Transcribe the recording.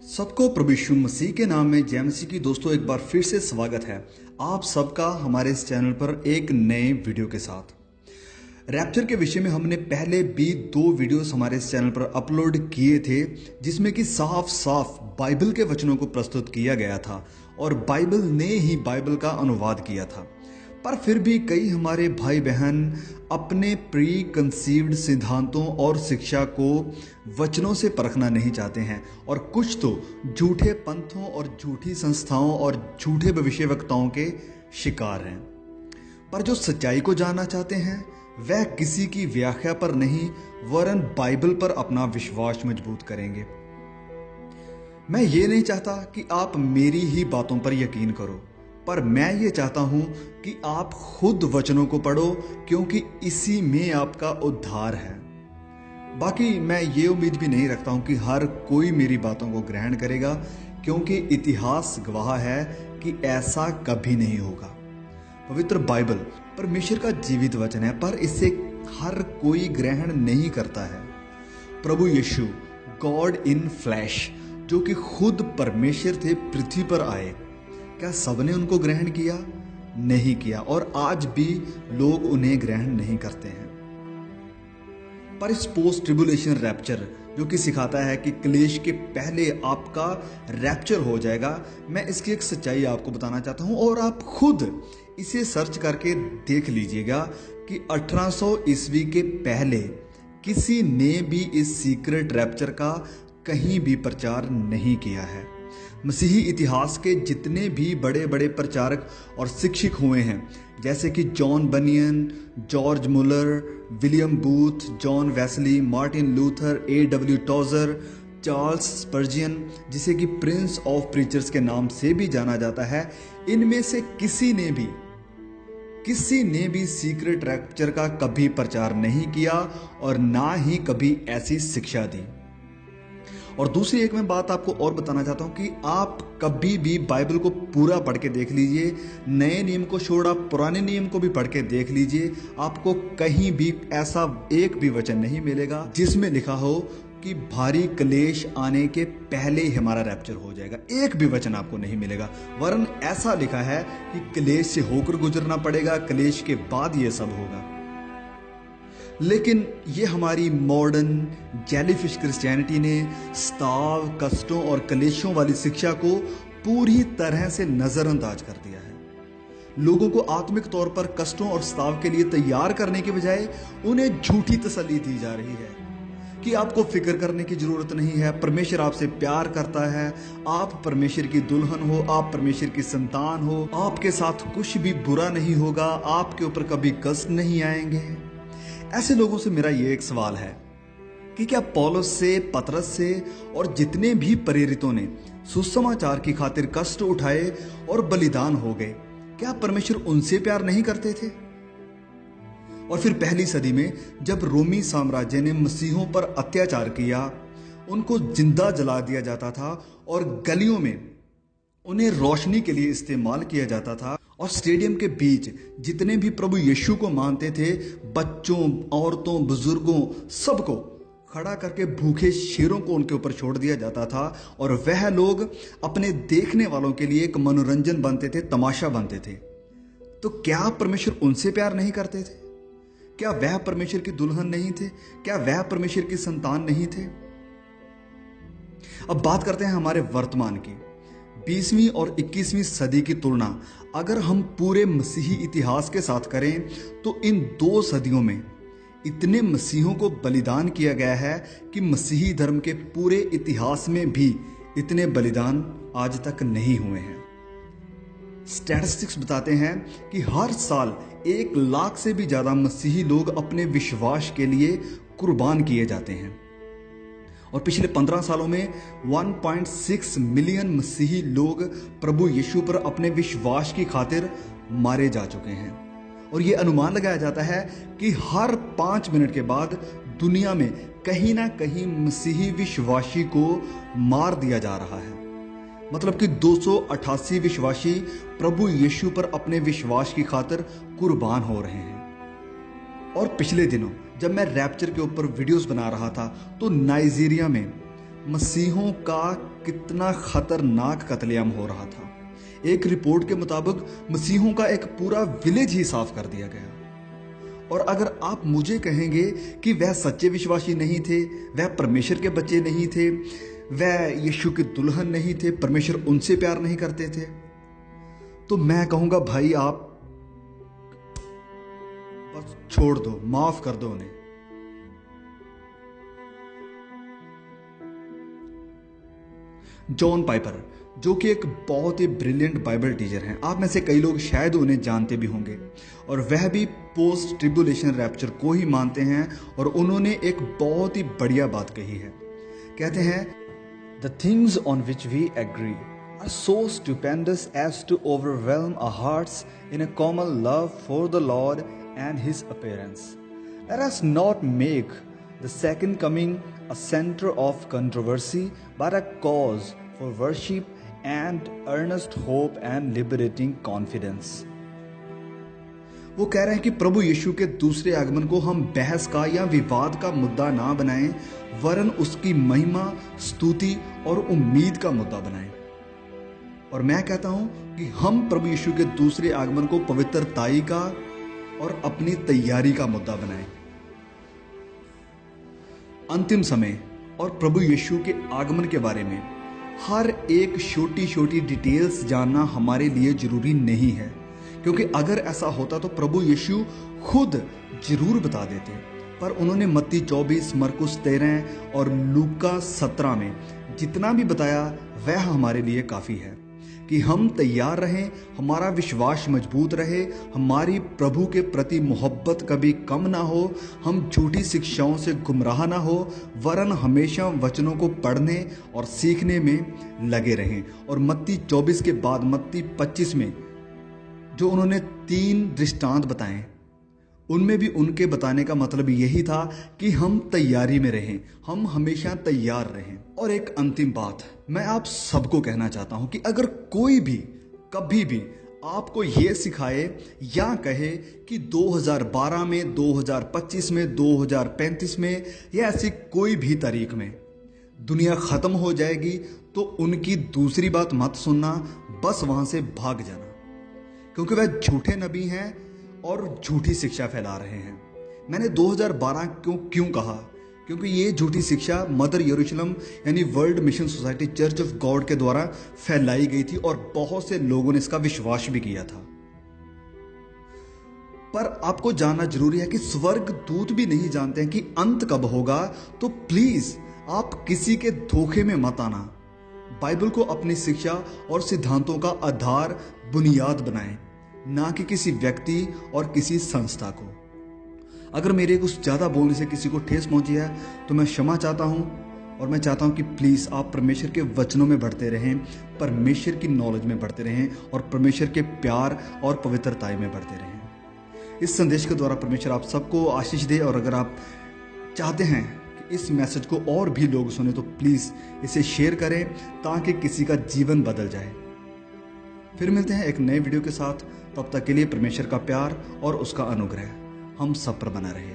सबको प्रभु यीशु मसीह के नाम में जय मसीह की। दोस्तों एक बार फिर से स्वागत है आप सबका हमारे इस चैनल पर एक नए वीडियो के साथ। रैप्चर के विषय में हमने पहले भी 2 वीडियोस हमारे इस चैनल पर अपलोड किए थे, जिसमें कि साफ साफ बाइबल के वचनों को प्रस्तुत किया गया था और बाइबल ने ही बाइबल का अनुवाद किया था। पर फिर भी कई हमारे भाई बहन अपने प्री कंसीव्ड सिद्धांतों और शिक्षा को वचनों से परखना नहीं चाहते हैं और कुछ तो झूठे पंथों और झूठी संस्थाओं और झूठे भविष्यवक्ताओं के शिकार हैं। पर जो सच्चाई को जानना चाहते हैं वह किसी की व्याख्या पर नहीं वरन बाइबल पर अपना विश्वास मजबूत करेंगे। मैं ये नहीं चाहता कि आप मेरी ही बातों पर यकीन करो, पर मैं ये चाहता हूं कि आप खुद वचनों को पढ़ो, क्योंकि इसी में आपका उद्धार है। बाकी मैं ये उम्मीद भी नहीं रखता हूं कि हर कोई मेरी बातों को ग्रहण करेगा, क्योंकि इतिहास गवाह है कि ऐसा कभी नहीं होगा। पवित्र बाइबल परमेश्वर का जीवित वचन है, पर इसे हर कोई ग्रहण नहीं करता है। प्रभु यीशु गॉड इन फ्लैश, जो कि खुद परमेश्वर थे, पृथ्वी पर आए। क्या सबने उनको ग्रहण किया? नहीं किया, और आज भी लोग उन्हें ग्रहण नहीं करते हैं। पर इस पोस्ट ट्रिबुलेशन रैप्चर जो कि सिखाता है कि क्लेश के पहले आपका रैप्चर हो जाएगा, मैं इसकी एक सच्चाई आपको बताना चाहता हूं और आप खुद इसे सर्च करके देख लीजिएगा कि 1800 ईस्वी के पहले किसी ने भी इस सीक्रेट रैप्चर का कहीं भी प्रचार नहीं किया है। मसीही इतिहास के जितने भी बड़े बड़े प्रचारक और शिक्षक हुए हैं, जैसे कि John Bunyan, George Muller, William Booth, John Wesley, Martin Luther, A.W. Tozer, Charles Spurgeon, जिसे कि प्रिंस ऑफ प्रीचर्स के नाम से भी जाना जाता है, इनमें से किसी ने भी सीक्रेट रैप्चर का कभी प्रचार नहीं किया और ना ही कभी ऐसी शिक्षा दी। और दूसरी एक मैं बात आपको और बताना चाहता हूं कि आप कभी भी बाइबल को पूरा पढ़ के देख लीजिए, नए नियम को छोड़ आप पुराने नियम को भी पढ़ के देख लीजिए, आपको कहीं भी ऐसा एक भी वचन नहीं मिलेगा जिसमें लिखा हो कि भारी क्लेश आने के पहले ही हमारा रैप्चर हो जाएगा। एक भी वचन आपको नहीं मिलेगा, वरन ऐसा लिखा है कि क्लेश से होकर गुजरना पड़ेगा, क्लेश के बाद ये सब होगा। लेकिन ये हमारी मॉडर्न जेलीफिश क्रिश्चियनिटी ने स्ताव, कष्टों और क्लेशों वाली शिक्षा को पूरी तरह से नजरअंदाज कर दिया है। लोगों को आत्मिक तौर पर कष्टों और स्ताव के लिए तैयार करने के बजाय उन्हें झूठी तसल्ली दी जा रही है कि आपको फिक्र करने की जरूरत नहीं है, परमेश्वर आपसे प्यार करता है, आप परमेश्वर की दुल्हन हो, आप परमेश्वर की संतान हो, आपके साथ कुछ भी बुरा नहीं होगा, आपके ऊपर कभी कष्ट नहीं आएंगे। ऐसे लोगों से मेरा ये एक सवाल है कि क्या पौलुस से, पतरस से और जितने भी प्रेरितों ने सुसमाचार की खातिर कष्ट उठाए और बलिदान हो गए, क्या परमेश्वर उनसे प्यार नहीं करते थे? और फिर पहली सदी में जब रोमी साम्राज्य ने मसीहों पर अत्याचार किया, उनको जिंदा जला दिया जाता था और गलियों में उन्हें रोशनी के लिए इस्तेमाल किया जाता था, और स्टेडियम के बीच जितने भी प्रभु यीशु को मानते थे, बच्चों, औरतों, बुजुर्गों, सबको खड़ा करके भूखे शेरों को उनके ऊपर छोड़ दिया जाता था और वह लोग अपने देखने वालों के लिए एक मनोरंजन बनते थे, तमाशा बनते थे। तो क्या परमेश्वर उनसे प्यार नहीं करते थे? क्या वह परमेश्वर की दुल्हन नहीं थे? क्या वह परमेश्वर की संतान नहीं थे? अब बात करते हैं हमारे वर्तमान की। 20वीं और 21वीं सदी की तुलना अगर हम पूरे मसीही इतिहास के साथ करें तो इन 2 सदियों में इतने मसीहों को बलिदान किया गया है कि मसीही धर्म के पूरे इतिहास में भी इतने बलिदान आज तक नहीं हुए हैं। स्टैटिस्टिक्स बताते हैं कि हर साल 1 लाख से भी ज्यादा मसीही लोग अपने विश्वास के लिए कुर्बान किए जाते हैं, और पिछले 15 सालों में 1.6 मिलियन मसीही लोग प्रभु यीशु पर अपने विश्वास की खातिर मारे जा चुके हैं। और यह अनुमान लगाया जाता है कि हर 5 मिनट के बाद दुनिया में कहीं ना कहीं मसीही विश्वासी को मार दिया जा रहा है। मतलब कि 288 विश्वासी प्रभु यीशु पर अपने विश्वास की खातिर कुर्बान हो रहे हैं। और पिछले दिनों जब मैं रैप्चर के ऊपर वीडियोस बना रहा था तो नाइजीरिया में मसीहों का कितना खतरनाक कत्लेआम हो रहा था। एक रिपोर्ट के मुताबिक मसीहों का एक पूरा विलेज ही साफ कर दिया गया। और अगर आप मुझे कहेंगे कि वह सच्चे विश्वासी नहीं थे, वह परमेश्वर के बच्चे नहीं थे, वह यीशु के दुल्हन नहीं थे, परमेश्वर उनसे प्यार नहीं करते थे, तो मैं कहूंगा भाई आप बस छोड़ दो, माफ कर दो उन्हें। जॉन पाइपर, जो कि एक बहुत ही ब्रिलियंट बाइबल टीचर हैं, आप में से कई लोग शायद उन्हें जानते भी होंगे, और वह भी पोस्ट ट्रिब्युलेशन रैप्चर को ही मानते हैं। और उन्होंने एक बहुत ही बढ़िया बात कही है। कहते हैं, the things on which we agree are so stupendous as to overwhelm our hearts in a common love for the Lord and his appearance. Let us not make the second coming a center of controversy, but a cause for worship and earnest hope and liberating confidence. वो कह रहे हैं कि प्रभु यीशु के दूसरे आगमन को हम बहस का या विवाद का मुद्दा ना बनाएं, वरन उसकी महिमा, स्तुति और उम्मीद का मुद्दा बनाएं। और मैं कहता हूं कि हम प्रभु यीशु के दूसरे आगमन को पवित्रताई का और अपनी तैयारी का मुद्दा बनाएं। अंतिम समय और प्रभु यीशु के आगमन के बारे में हर एक छोटी छोटी डिटेल्स जानना हमारे लिए जरूरी नहीं है, क्योंकि अगर ऐसा होता तो प्रभु यीशु खुद जरूर बता देते। पर उन्होंने मत्ती 24, मरकुस 13 और लूका 17 में जितना भी बताया वह हमारे लिए काफ़ी है कि हम तैयार रहें, हमारा विश्वास मजबूत रहे, हमारी प्रभु के प्रति मोहब्बत कभी कम ना हो, हम झूठी शिक्षाओं से गुमराह ना हो, वरन हमेशा वचनों को पढ़ने और सीखने में लगे रहें। और मत्ती 24 के बाद मत्ती 25 में जो उन्होंने 3 दृष्टांत बताए, उनमें भी उनके बताने का मतलब यही था कि हम तैयारी में रहें, हम हमेशा तैयार रहें। और एक अंतिम बात मैं आप सबको कहना चाहता हूं कि अगर कोई भी कभी भी आपको यह सिखाए या कहे कि 2012 में, 2025 में, 2035 में या ऐसी कोई भी तारीख में दुनिया खत्म हो जाएगी, तो उनकी दूसरी बात मत सुनना, बस वहां से भाग जाना, क्योंकि वह झूठे नबी हैं और झूठी शिक्षा फैला रहे हैं। मैंने 2012 क्यों कहा, क्योंकि ये झूठी शिक्षा मदर यरूशलेम यानी world mission society church of God के द्वारा फैलाई गई थी और बहुत से लोगों ने इसका विश्वास भी किया था। पर आपको जानना जरूरी है कि स्वर्ग दूत भी नहीं जानते हैं कि अंत कब होगा, तो प्लीज आप किसी के धोखे में मत आना। बाइबल को अपनी शिक्षा और सिद्धांतों का आधार, बुनियाद बनाएं, ना कि किसी व्यक्ति और किसी संस्था को। अगर मेरे कुछ ज़्यादा बोलने से किसी को ठेस पहुंची है तो मैं क्षमा चाहता हूं, और मैं चाहता हूं कि प्लीज़ आप परमेश्वर के वचनों में बढ़ते रहें, परमेश्वर की नॉलेज में बढ़ते रहें और परमेश्वर के प्यार और पवित्रता में बढ़ते रहें। इस संदेश के द्वारा परमेश्वर आप सबको आशीष दे। और अगर आप चाहते हैं कि इस मैसेज को और भी लोग सुने तो प्लीज़ इसे शेयर करें ताकि किसी का जीवन बदल जाए। फिर मिलते हैं एक नए वीडियो के साथ। तब तक के लिए परमेश्वर का प्यार और उसका अनुग्रह हम सब पर बना रहे।